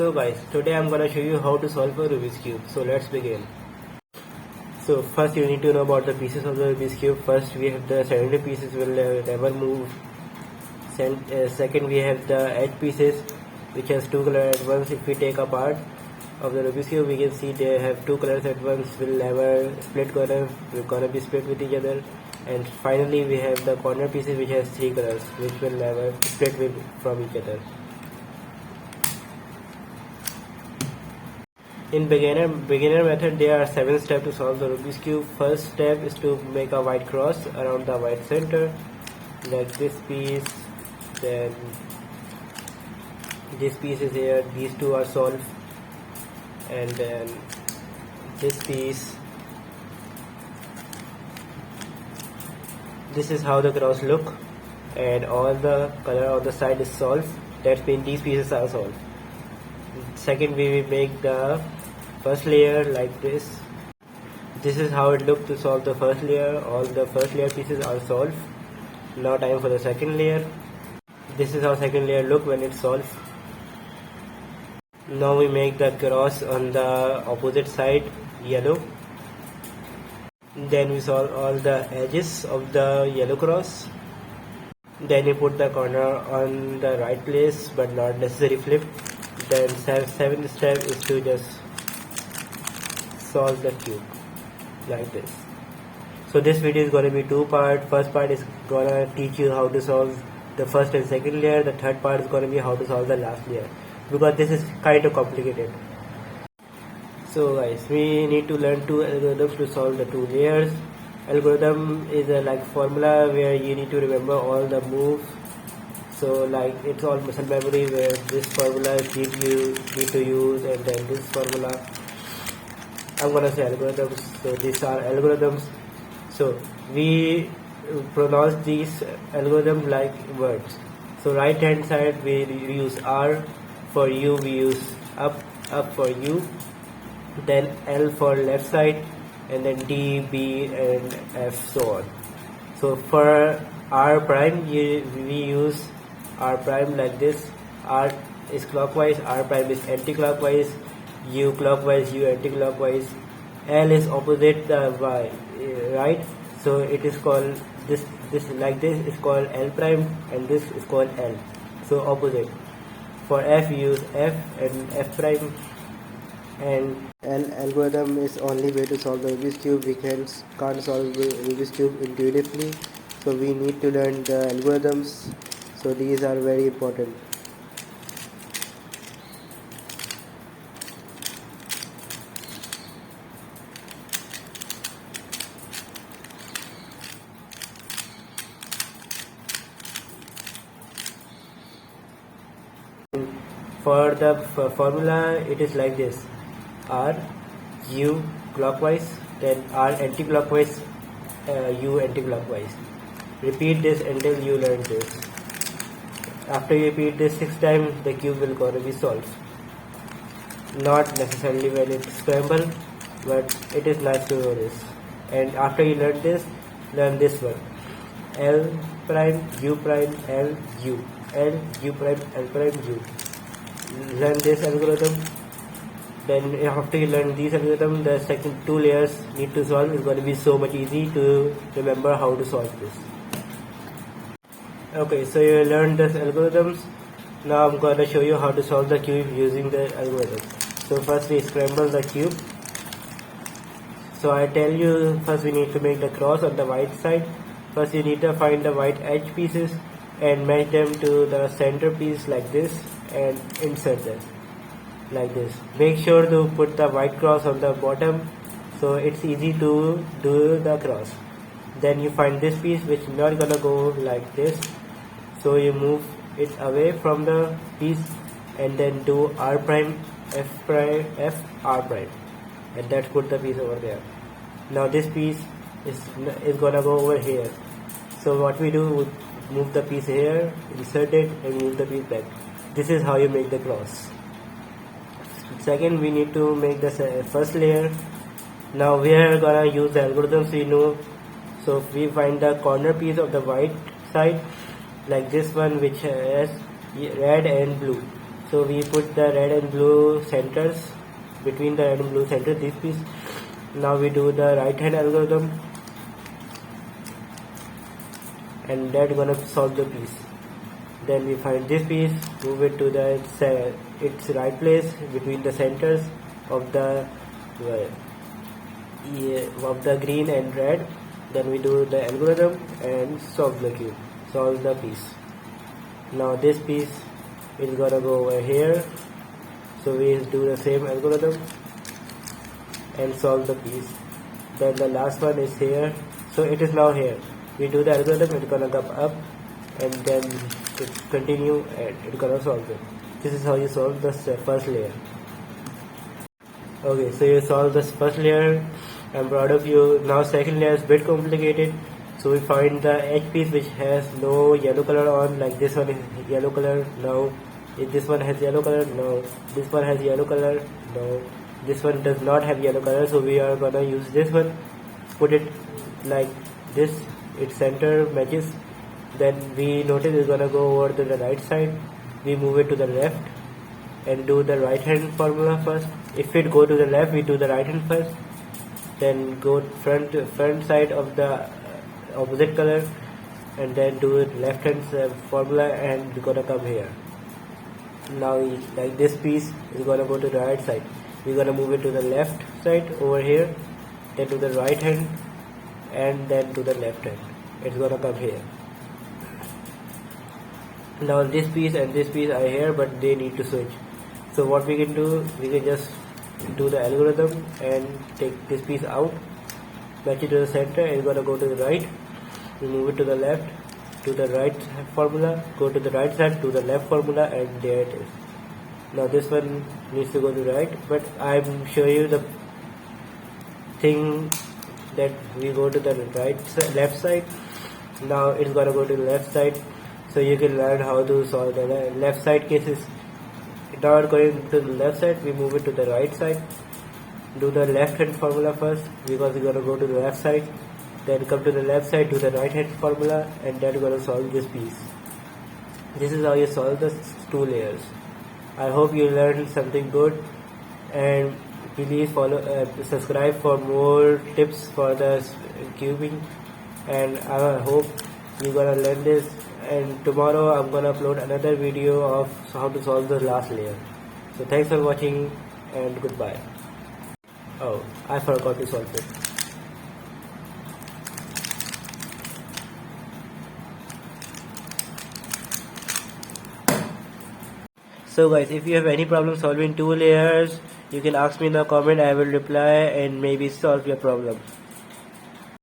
So guys, today I'm gonna show you how to solve a Rubik's Cube. So let's begin. So first you need to know about the pieces of the Rubik's Cube. First we have the center pieces will never move. Second we have the edge pieces which has two colors at once. If we take a part of the Rubik's Cube, we can see they have two colors at once, will never split corner, will gonna be split with each other. And finally we have the corner pieces which has three colors which will never split from each other. In beginner method, there are 7 steps to solve the Rubik's Cube. First step is to make a white cross around the white center, like this piece. Then this piece is here. These two are solved, and then this piece. This is how the cross look, and all the color on the side is solved. That means these pieces are solved. Second, we will make the first layer like this. This is how it looked to solve the first layer. All the first layer pieces are solved. Now time for the second layer. This is how second layer look when it's solved. Now we make the cross on the opposite side, yellow. Then we solve all the edges of the yellow cross. Then you put the corner on the right place, but not necessarily flip. Then seventh step is to just solve the cube like this. So this video is going to be two part. First part is going to teach you how to solve the first and second layer. The third part is going to be how to solve the last layer, because this is kind of complicated. So guys, we need to learn two algorithms to solve the two layers. Algorithm is a like formula where you need to remember all the moves. So like it's all muscle memory, where this formula you need to use, and then this formula. I'm gonna say algorithms. So these are algorithms. So we pronounce these algorithms like words. So right hand side we use R, for U we use up for U, then L for left side, and then D, B, and F, so on. So for R prime we use R prime like this. R is clockwise, R prime is anti-clockwise, U clockwise, U anti-clockwise. L is opposite the Y, right? So it is called this like this is called L prime, and this is called L. So opposite. For F you use F and F prime. And algorithm is only way to solve the Rubik's Cube. We can't solve the Rubik's Cube intuitively, so we need to learn the algorithms. So these are very important. For the formula, it is like this: R, U clockwise, then R anti-clockwise, U anti-clockwise. Repeat this until you learn this. After you repeat this 6 times, the cube will gonna be solved. Not necessarily when it's scrambled, but it is nice to know this. And after you learn this one: L prime, U prime, L, U, L, U prime, L prime, U. Learn this algorithm. Then after you learn these algorithms, the second two layers need to solve is going to be so much easy to remember how to solve this. Okay, so you learned this algorithms. Now I'm going to show you how to solve the cube using the algorithm. So first we scramble the cube. So I tell you, first we need to make the cross on the white side. First you need to find the white edge pieces and match them to the center piece like this, and insert them like this. Make sure to put the white cross on the bottom, so it's easy to do the cross. Then you find this piece which is not gonna go like this, so you move it away from the piece, and then do R prime, F, R prime, and that's put the piece over there. Now this piece is gonna go over here. So what we do, move the piece here, insert it, and move the piece back. This is how you make the cross. Second, we need to make the first layer. Now we are gonna use the algorithms we know. So if we find the corner piece of the white side, like this one which has red and blue. So we put the red and blue centers between the red and blue center, this piece. Now we do the right hand algorithm, and that's gonna solve the piece. Then we find this piece, move it to its right place between the centers of the green and red. Then we do the algorithm and solve the cube, solve the piece. Now this piece is gonna go over here, so we do the same algorithm and solve the piece. Then the last one is here, so it is now here. We do the algorithm, it's gonna come up, and then it continue and it's gonna solve it. This is how you solve the first layer. Okay, so you solve this first layer. I'm proud of you. Now second layer is a bit complicated. So we find the edge piece which has no yellow color on, like this one is yellow color. No. If this one has yellow color, no. This one has yellow color, no. This one does not have yellow color, so we are gonna use this one. Put it like this, its center matches. Then we notice it's gonna go over to the right side. We move it to the left and do the right hand formula first. If it go to the left, we do the right hand first. Then go front side of the opposite color, and then do it left hand formula, and we're gonna come here. Now like this piece is gonna go to the right side. We're gonna move it to the left side over here, then to the right hand, and then to the left hand. It's gonna come here. Now this piece and this piece are here, but they need to switch. So what we can do, we can just do the algorithm and take this piece out, match it to the center. It's gonna go to the right. We move it to the left, to the right formula, go to the right side, to the left formula, and there it is. Now this one needs to go to the right, but I'm showing you the thing that we go to the left side. Now it's gonna go to the left side, so you can learn how to solve the left side cases. Now going to the left side, we move it to the right side. Do the left hand formula first, because we're gonna go to the left side. Then come to the left side, do the right hand formula, and then we're gonna solve this piece. This is how you solve the two layers. I hope you learned something good, and please subscribe for more tips for the cubing. And I hope you're gonna learn this. And tomorrow I'm gonna upload another video of how to solve the last layer. So thanks for watching, and goodbye. Oh, I forgot to solve it. So guys, if you have any problem solving two layers, you can ask me in the comment. I will reply and maybe solve your problem.